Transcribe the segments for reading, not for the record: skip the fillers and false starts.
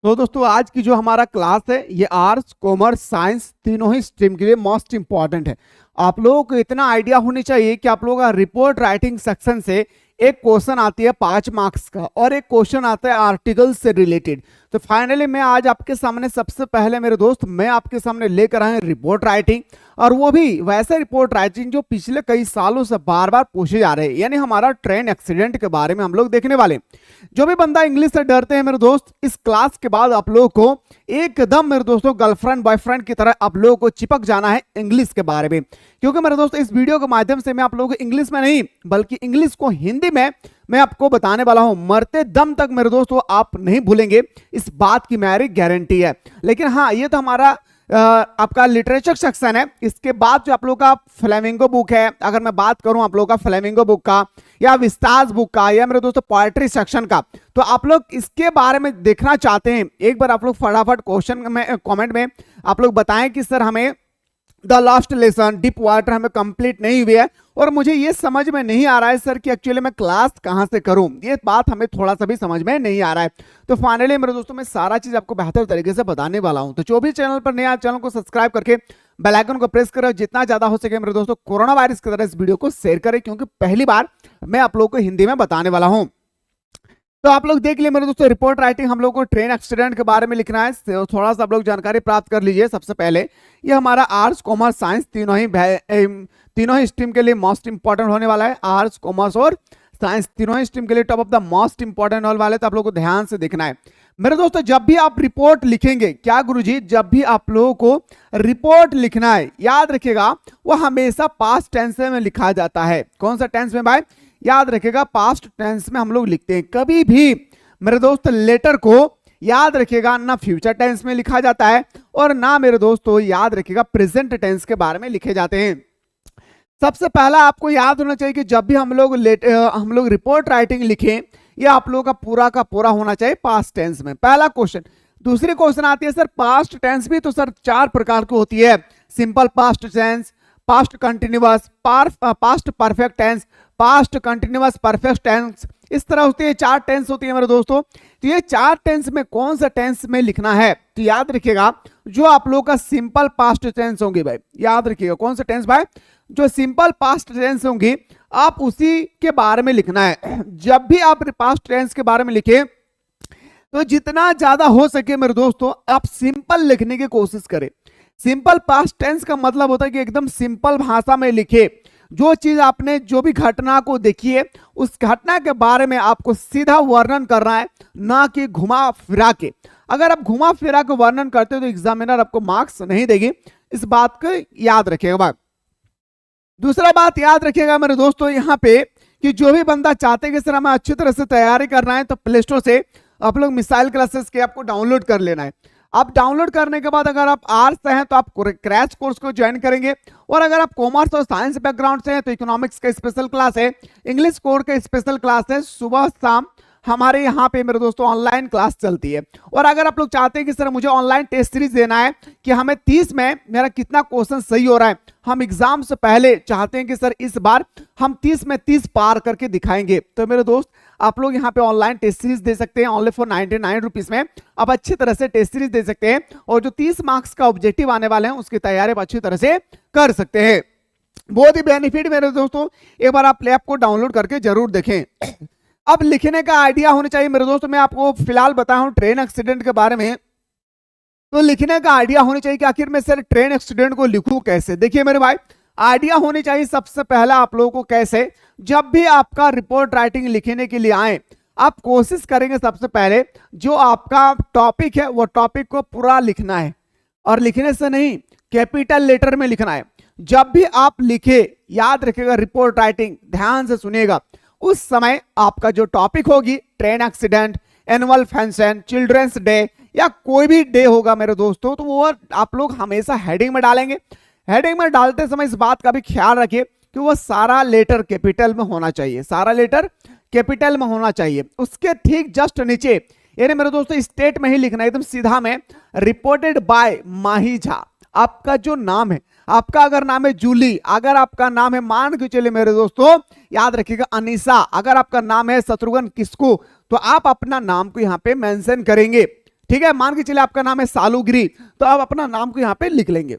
तो दोस्तों आज की जो हमारा क्लास है ये आर्ट्स कॉमर्स साइंस तीनों ही स्ट्रीम के लिए मोस्ट इंपॉर्टेंट है। आप लोगों को इतना आइडिया होनी चाहिए कि आप लोगों का रिपोर्ट राइटिंग सेक्शन से एक क्वेश्चन आती है 5 मार्क्स का और एक क्वेश्चन आता है आर्टिकल से रिलेटेड। तो फाइनली मैं आज आपके सामने सबसे पहले मेरे दोस्त मैं आपके सामने लेकर आए रिपोर्ट राइटिंग, और वो भी वैसे रिपोर्ट राइटिंग जो पिछले कई सालों से बार बार पूछे जा रहे हैं, यानी हमारा ट्रेन एक्सीडेंट के बारे में हम लोग देखने वाले हैं। जो भी बंदा इंग्लिश से डरते हैं मेरे दोस्त, इस क्लास के बाद आप लोगों को एकदम मेरे दोस्तों गर्लफ्रेंड बॉयफ्रेंड की तरह आप लोगों को चिपक जाना है इंग्लिश के बारे में, क्योंकि मेरे दोस्त इस वीडियो के माध्यम से मैं आप लोगों को इंग्लिश में नहीं बल्कि इंग्लिश को हिंदी में मैं आपको बताने वाला हूं। मरते दम तक मेरे दोस्तों आप नहीं भूलेंगे, इस बात की मेरी गारंटी है। लेकिन हाँ, ये तो हमारा आपका लिटरेचर सेक्शन है। इसके बाद जो आप लोगों का फ्लेमिंगो बुक है, अगर मैं बात करूं आप लोगों का फ्लेमिंगो बुक का या विस्तास बुक का या मेरे दोस्तों पोएट्री सेक्शन का, तो आप लोग इसके बारे में देखना चाहते हैं, एक बार आप लोग फटाफट क्वेश्चन में कमेंट में आप लोग बताएं कि सर हमें the last lesson deep water हमें कंप्लीट नहीं हुई है और मुझे ये समझ में नहीं आ रहा है सर कि एक्चुअली मैं क्लास कहां से करूं, ये बात हमें थोड़ा सा भी समझ में नहीं आ रहा है। तो फाइनली मेरे दोस्तों मैं सारा चीज आपको बेहतर तरीके से बताने वाला हूं। तो जो भी चैनल पर नया, चैनल को सब्सक्राइब करके बेल आइकन को प्रेस करें, जितना ज्यादा हो सके मेरे दोस्तों कोरोना वायरस की तरह इस वीडियो को शेयर करें, क्योंकि पहली बार मैं आप लोगों को हिंदी में बताने वाला हूं। तो आप लोग देख लिए मेरे दोस्तों, रिपोर्ट राइटिंग हम लोग को ट्रेन एक्सीडेंट के बारे में लिखना है, तो थोड़ा सा आप लोग जानकारी प्राप्त कर लीजिए। सबसे पहले ये हमारा आर्ट्स कॉमर्स साइंस तीनों ही स्ट्रीम के लिए मोस्ट इंपॉर्टेंट होने वाला है। आर्ट्स कॉमर्स और साइंस तीनों ही स्ट्रीम के लिए top of the most important होने वाले, तो आप लोग को ध्यान से देखना है मेरे दोस्तों। जब भी आप रिपोर्ट लिखेंगे, क्या गुरुजी, जब भी आप लोगों को रिपोर्ट लिखना है, याद रखिएगा वो हमेशा पास्ट टेंस में लिखा जाता है। कौन सा टेंस में भाई? याद रखिएगा पास्ट टेंस में हम लोग लिखते हैं। कभी भी मेरे दोस्त लेटर को याद रखिएगा ना फ्यूचर टेंस में लिखा जाता है और ना मेरे दोस्तों याद रखिएगा प्रेजेंट टेंस के बारे में लिखे जाते हैं। सबसे पहला आपको याद होना चाहिए कि जब भी हम लोग रिपोर्ट राइटिंग लिखें, यह आप लोगों का पूरा होना चाहिए पास्ट टेंस में। पहला क्वेश्चन। दूसरी क्वेश्चन आती है सर पास्ट टेंस भी तो सर 4 प्रकार की होती है, simple past tense, past continuous, past perfect tense, past continuous perfect tense, इस तरह होती है 4 टेंस होती है मेरे दोस्तों। तो ये 4 टेंस में कौन सा टेंस में लिखना है, तो याद रखिएगा जो आप लोगों का सिंपल पास्ट टेंस होंगी भाई, याद रखिएगा कौन सा टेंस भाई, जो सिंपल पास्ट टेंस होंगी आप उसी के बारे में लिखना है। जब भी आप पास्ट टेंस के बारे में लिखें तो जितना ज्यादा हो सके मेरे दोस्तों आप सिंपल लिखने की कोशिश करें। सिंपल पास्ट टेंस का मतलब होता है कि एकदम सिंपल भाषा में लिखे। जो चीज आपने जो भी घटना को देखी है उस घटना के बारे में आपको सीधा वर्णन करना है, ना कि घुमा फिरा के। अगर आप घुमा फिरा के वर्णन करते हो तो एग्जामिनर आपको मार्क्स नहीं देगी, इस बात को याद रखिएगा। दूसरा बात याद रखिएगा मेरे दोस्तों यहाँ पे कि जो भी बंदा चाहते हैं कि सर हमें अच्छी तरह से तैयारी करना है, तो प्ले स्टोर से आप लोग मिसाइल क्लासेस के आपको डाउनलोड कर लेना है। आप डाउनलोड करने के बाद अगर आप आर्ट्स से हैं तो आप क्रैश कोर्स को ज्वाइन करेंगे, और अगर आप कॉमर्स और साइंस बैकग्राउंड से हैं तो इकोनॉमिक्स का स्पेशल क्लास है, इंग्लिश कोर का स्पेशल क्लास है, सुबह शाम हमारे यहाँ पे मेरे दोस्तों ऑनलाइन क्लास चलती है। और अगर आप लोग चाहते हैं कि सर मुझे ऑनलाइन टेस्ट सीरीज देना है कि हमें 30 में मेरा कितना क्वेश्चन सही हो रहा है, हम एग्जाम से पहले चाहते हैं कि सर इस बार हम 30 में 30 पार करके दिखाएंगे, तो मेरे दोस्त आप लोग यहाँ पे ऑनलाइन टेस्ट सीरीज दे सकते हैं ओनली फॉर 99 रुपीज में। आप अच्छी तरह से टेस्ट सीरीज दे सकते हैं और जो 30 मार्क्स का ऑब्जेक्टिव आने वाले हैं उसकी तैयारी आप अच्छी तरह से कर सकते हैं। बहुत ही बेनिफिट मेरे दोस्तों, एक बार आप ऐप को डाउनलोड करके जरूर देखें। अब लिखने का आइडिया होना चाहिए मेरे दोस्तों, मैं आपको फिलहाल बताया हूं ट्रेन एक्सीडेंट के बारे में, तो लिखने का आइडिया होना चाहिए कि आखिर मैं सर ट्रेन एक्सीडेंट को लिखूं कैसे। देखिए मेरे भाई, आइडिया होनी चाहिए सबसे पहला आप लोगों को कैसे, जब भी आपका रिपोर्ट राइटिंग लिखने के लिए आए आप कोशिश करेंगे सबसे पहले जो आपका टॉपिक है वो टॉपिक को पूरा लिखना है, और लिखने से नहीं कैपिटल लेटर में लिखना है। जब भी आप लिखे याद रखिएगा रिपोर्ट राइटिंग, ध्यान से सुनिएगा, उस समय आपका जो टॉपिक होगी train accident, annual function, children's day या कोई भी डे होगा मेरे दोस्तों, तो वो आप लोग हमेशा हेडिंग में डालेंगे। हेडिंग में डालते समय इस बात का भी ख्याल रखिए कि वो सारा लेटर कैपिटल में होना चाहिए, सारा लेटर कैपिटल में होना चाहिए। उसके ठीक जस्ट नीचे यानी मेरे दोस्तों स्टेट में ही लिखना है एकदम सीधा में, रिपोर्टेड बाय माही झा। आपका जो नाम है, आपका अगर नाम है जूली, अगर आपका नाम है मान के चलिए मेरे दोस्तों याद रखिएगा अनीसा, अगर आपका नाम है शत्रुघ्न किस्कू, तो आप अपना नाम को यहाँ पे मेंशन करेंगे। ठीक है, मान के चलिए आपका नाम है सालूगिरी, तो आप अपना नाम को यहाँ पे लिख लेंगे।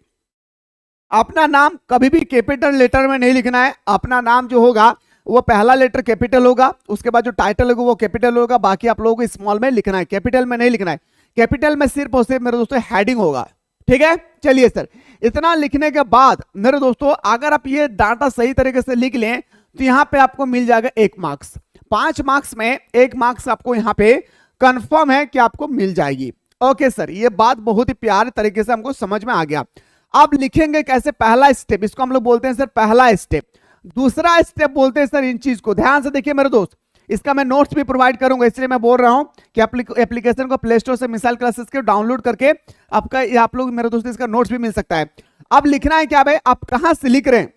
अपना नाम कभी भी कैपिटल लेटर में नहीं लिखना है, अपना नाम जो होगा वो पहला लेटर कैपिटल होगा, उसके बाद जो टाइटल होगा वो कैपिटल होगा, बाकी आप लोगों को स्मॉल में लिखना है, कैपिटल में नहीं लिखना है। कैपिटल में सिर्फ और सिर्फ मेरे दोस्तों हेडिंग होगा, ठीक है। चलिए सर, इतना लिखने के बाद मेरे दोस्तों अगर आप ये डाटा सही तरीके से लिख लें तो यहाँ पे आपको मिल जाएगा 1 मार्क्स। 5 मार्क्स में 1 मार्क्स आपको यहाँ पे कंफर्म है कि आपको मिल जाएगी। ओके सर, ये बात बहुत ही प्यारे तरीके से हमको समझ में आ गया। अब लिखेंगे कैसे, पहला स्टेप, इसको हम लोग बोलते हैं सर पहला स्टेप। दूसरा स्टेप बोलते हैं सर इन चीज को, ध्यान से देखिए मेरे दोस्त, इसका मैं नोट्स भी प्रोवाइड करूंगा, इसलिए मैं बोल रहा हूं कि एप्लीकेशन को प्ले स्टोर से मिसाइल क्लासेस के डाउनलोड करके आपका आप लोग मेरे दोस्त इसका नोट्स भी मिल सकता है। अब लिखना है क्या भाई, आप कहां से लिख रहे हैं,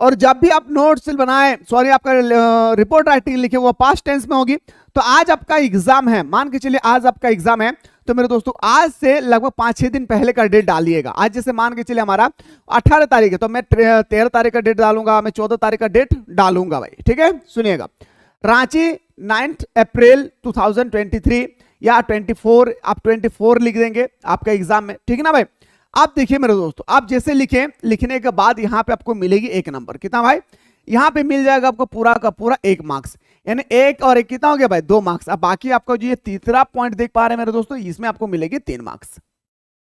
और जब भी आप नोट्स बनाए, सॉरी आपका रिपोर्ट राइटिंग लिखे वो पास्ट टेंस में होगी। तो आज आपका एग्जाम है, मान के चलिए आज आपका एग्जाम है, तो मेरे दोस्तों आज से लगभग 5-6 दिन पहले का डेट डालिएगा। आज जैसे मान के चलिए हमारा 18 तारीख है, तो मैं 13 तारीख का डेट डालूंगा, मैं 14 तारीख का डेट डालूंगा भाई, ठीक है। सुनिएगा, रांची 9 अप्रैल 2023 या 24, आप 24 लिख देंगे आपका एग्जाम में, ठीक है ना भाई। आप देखिए मेरे दोस्तों, आप जैसे लिखें, लिखने के बाद यहाँ पे आपको मिलेगी 1 नंबर, कितना भाई, यहाँ पे मिल जाएगा आपको पूरा का पूरा 1 मार्क्स, यानी 1 और 1 कितना हो गया भाई 2 मार्क्स। अब बाकी आपको जो ये तीसरा पॉइंट देख पा रहे हैं मेरे दोस्तों, इसमें आपको मिलेगी 3 मार्क्स।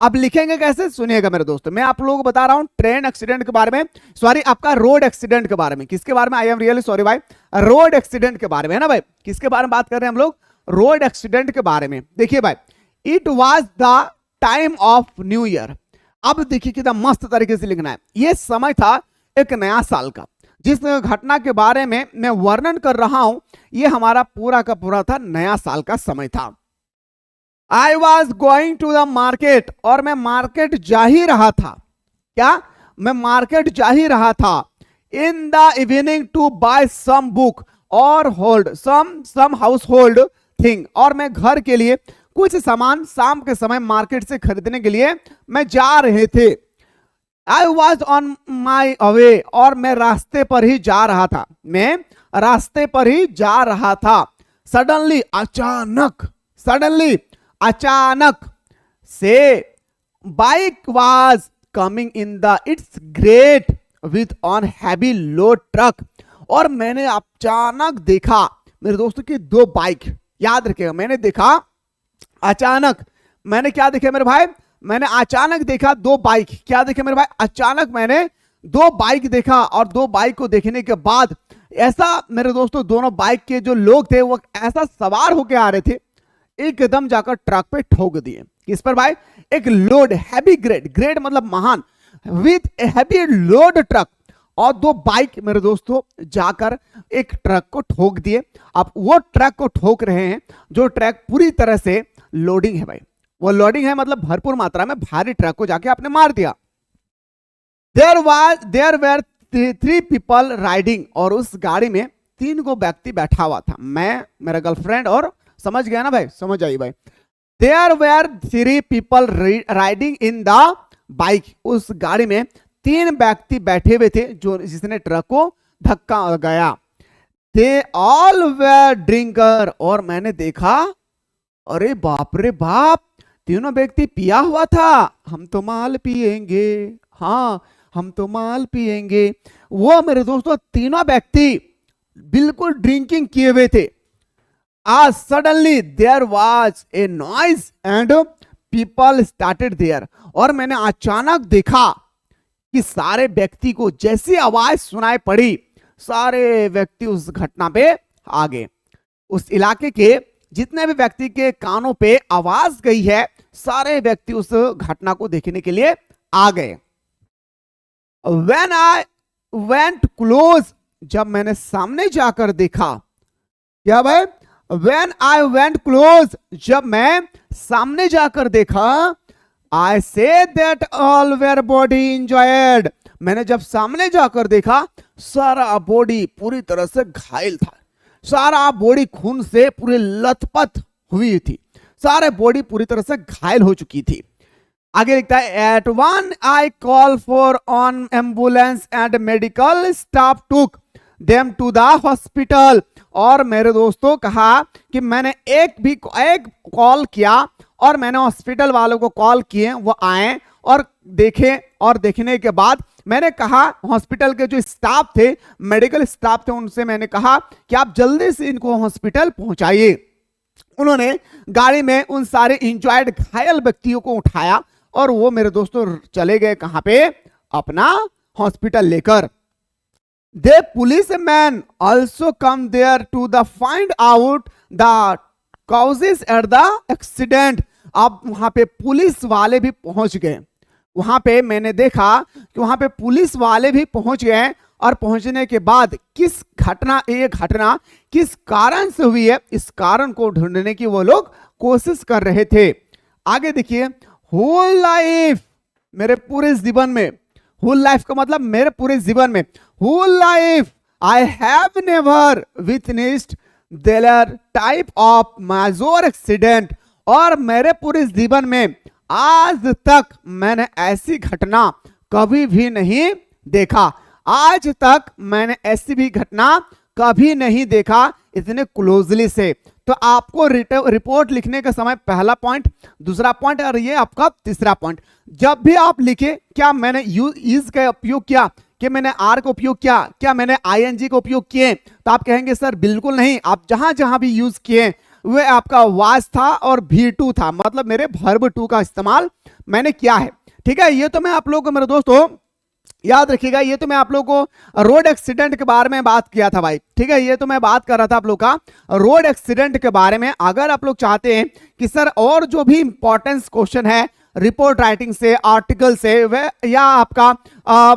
अब लिखेंगे कैसे, सुनिएगा मेरे दोस्तों, मैं आप लोगों को बता रहा हूं ट्रेन एक्सीडेंट के बारे में, सॉरी आपका रोड एक्सीडेंट के बारे में। किसके बारे में, आई एम रियली सॉरी भाई, रोड एक्सीडेंट के बारे में, है ना भाई। किसके बारे में बात कर रहे हैं हम लोग, रोड एक्सीडेंट के बारे में। देखिए भाई, it was the time of new year. अब देखिए कितना मस्त तरीके से लिखना है, यह समय था एक नया साल का, जिस घटना के बारे में मैं वर्णन कर रहा हूं यह हमारा पूरा का पूरा था नया साल का समय था। I was going to the market, और मैं मार्केट जा ही रहा था, क्या, मैं मार्केट जा ही रहा था। In the evening to buy some book और hold some household thing, और मैं घर के लिए कुछ सामान शाम के समय मार्केट से खरीदने के लिए मैं जा रहे थे। I was on my away, और मैं रास्ते पर ही जा रहा था, मैं रास्ते पर ही जा रहा था। सडनली अचानक से bike was coming in the it's great with on heavy load truck, और मैंने अचानक देखा मेरे दोस्तों की 2 बाइक, याद रखिएगा, मैंने देखा अचानक, मैंने क्या देखा मेरे भाई, मैंने अचानक देखा 2 बाइक, क्या देखे मेरे भाई, अचानक मैंने 2 बाइक देखा, और 2 बाइक को देखने के बाद ऐसा मेरे दोस्तों दोनों बाइक के जो लोग थे वो ऐसा सवार होके आ रहे थे, एकदम जाकर ट्रक पे ठोक दिए। किस पर भाई, एक लोड हैवी ग्रेड मतलब महान, विथ हैवी लोड ट्रक, और 2 बाइक मेरे दोस्तों जाकर एक ट्रक को ठोक दिए। अब वो ट्रक को ठोक रहे हैं जो ट्रक पूरी तरह से लोडिंग है भाई, वो लोडिंग है मतलब भरपूर मात्रा में भारी ट्रक को जाके आपने मार दिया। देयर वेर 3 पीपल राइडिंग, और उस गाड़ी में 3 को व्यक्ति बैठा हुआ था, मैं, मेरा गर्लफ्रेंड, और समझ गया ना भाई, समझ आई भाई। There were 3 people riding in the bike, उस गाड़ी में 3 व्यक्ति बैठे हुए थे जो जिसने ट्रक को धक्का गया। दे ऑल वेर ड्रिंकर, और मैंने देखा, अरे बाप रे बाप, तीनों व्यक्ति पिया हुआ था, हम तो माल पिएंगे, हाँ हम तो माल पिएंगे। वो मेरे दोस्तों तीनों व्यक्ति बिल्कुल ड्रिंकिंग किए हुए थे। आज suddenly there was a noise and people started there, और मैंने अचानक देखा कि सारे व्यक्ति को जैसी आवाज सुनाई पड़ी, सारे व्यक्ति उस घटना पे आ गए। उस इलाके के जितने भी व्यक्ति के कानों पे आवाज गई है, सारे व्यक्ति उस घटना को देखने के लिए आ गए। When I went close, जब मैंने सामने जाकर देखा, क्या भाई, When I went close, जब मैं सामने जाकर देखा, I said that all were body injured, मैंने जब सामने जाकर देखा सारा बॉडी पूरी तरह से घायल था, सारा बॉडी खून से पूरी लथपथ हुई थी, सारे बॉडी पूरी तरह से घायल हो चुकी थी। आगे लिखता है, at one I call for on ambulance and medical staff took, them to the hospital. और मेरे दोस्तों कहा कि मैंने एक कॉल किया और मैंने हॉस्पिटल वालों को कॉल किए, वो आए और देखे, और देखने के बाद मैंने कहा हॉस्पिटल के जो स्टाफ थे, मेडिकल स्टाफ थे, उनसे मैंने कहा कि आप जल्दी से इनको हॉस्पिटल पहुंचाइए। उन्होंने गाड़ी में उन सारे इंजर्ड घायल व्यक्तियों को उठाया और वो मेरे दोस्तों चले गए कहां पे, अपना हॉस्पिटल लेकर। They policeman also come there to the find out the causes at the accident. अब वहां पे पुलिस वाले भी पहुंच गए। वहां पे मैंने देखा कि वहां पे पुलिस वाले भी पहुंच गए और पहुंचने के बाद ये घटना किस कारण से हुई है, इस कारण को ढूंढने की वो लोग कोशिश कर रहे थे। आगे देखिए, होल लाइफ, मेरे पूरे जीवन में, होल लाइफ का मतलब मेरे पूरे जीवन में, whole life I have never witnessed their type of major accident. और मेरे पूरे जीवन में आज तक मैंने ऐसी घटना कभी भी नहीं देखा। आज तक मैंने ऐसी भी घटना कभी नहीं देखा इतने क्लोजली से। तो आपको रिपोर्ट लिखने के समय पहला पॉइंट, दूसरा पॉइंट और ये आपका तीसरा पॉइंट, जब भी आप लिखे क्या मैंने इज का उपयोग किया, कि मैंने आर का उपयोग किया, क्या मैंने आईएनजी का उपयोग किए, तो आप कहेंगे सर बिल्कुल नहीं। आप जहां जहां भी यूज किए वे आपका वाज था और V2 था, मतलब मेरे वर्ब टू का इस्तेमाल मैंने किया है। ठीक है, ये तो मैं आप लोगों को मेरे दोस्तों याद रखिएगा, ये तो मैं आप लोगों को रोड एक्सीडेंट के बारे में बात किया था भाई। ठीक है, ये तो मैं बात कर रहा था आप लोग का रोड एक्सीडेंट के बारे में। अगर आप लोग चाहते हैं कि सर और जो भी इंपॉर्टेंस क्वेश्चन है रिपोर्ट राइटिंग से, आर्टिकल से, वह या आपका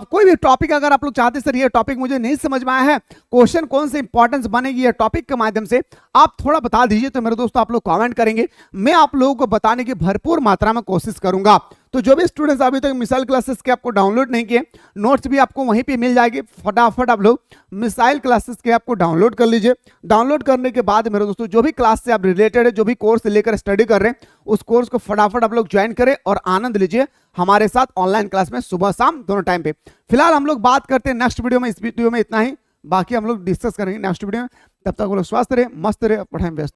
कोई भी टॉपिक अगर आप लोग चाहते हैं सर ये टॉपिक मुझे नहीं समझ में आया है, क्वेश्चन कौन से इंपॉर्टेंस बनेगी ये टॉपिक के माध्यम से, आप थोड़ा बता दीजिए तो मेरे दोस्तों आप लोग कमेंट करेंगे, मैं आप लोगों को बताने की भरपूर मात्रा में कोशिश करूंगा। तो जो भी स्टूडेंट्स अभी तक मिसाइल क्लासेस के आपको डाउनलोड नहीं किए, नोट्स भी आपको वहीं पे मिल जाएगी, फटाफट आप लोग मिसाइल क्लासेस के आपको डाउनलोड कर लीजिए। डाउनलोड करने के बाद मेरे दोस्तों जो भी क्लास से आप रिलेटेड है, जो भी कोर्स लेकर स्टडी कर रहे हैं, उस कोर्स को फटाफट आप लोग ज्वाइन करें और आनंद लीजिए हमारे साथ ऑनलाइन क्लास में सुबह शाम दोनों टाइम पे। फिलहाल हम लोग बात करते हैं नेक्स्ट वीडियो में, इस वीडियो में इतना ही, बाकी हम लोग डिस्कस करेंगे नेक्स्ट वीडियो में। तब तक वो लोग स्वस्थ रहे, मस्त रहे, पढ़ाई में व्यस्त।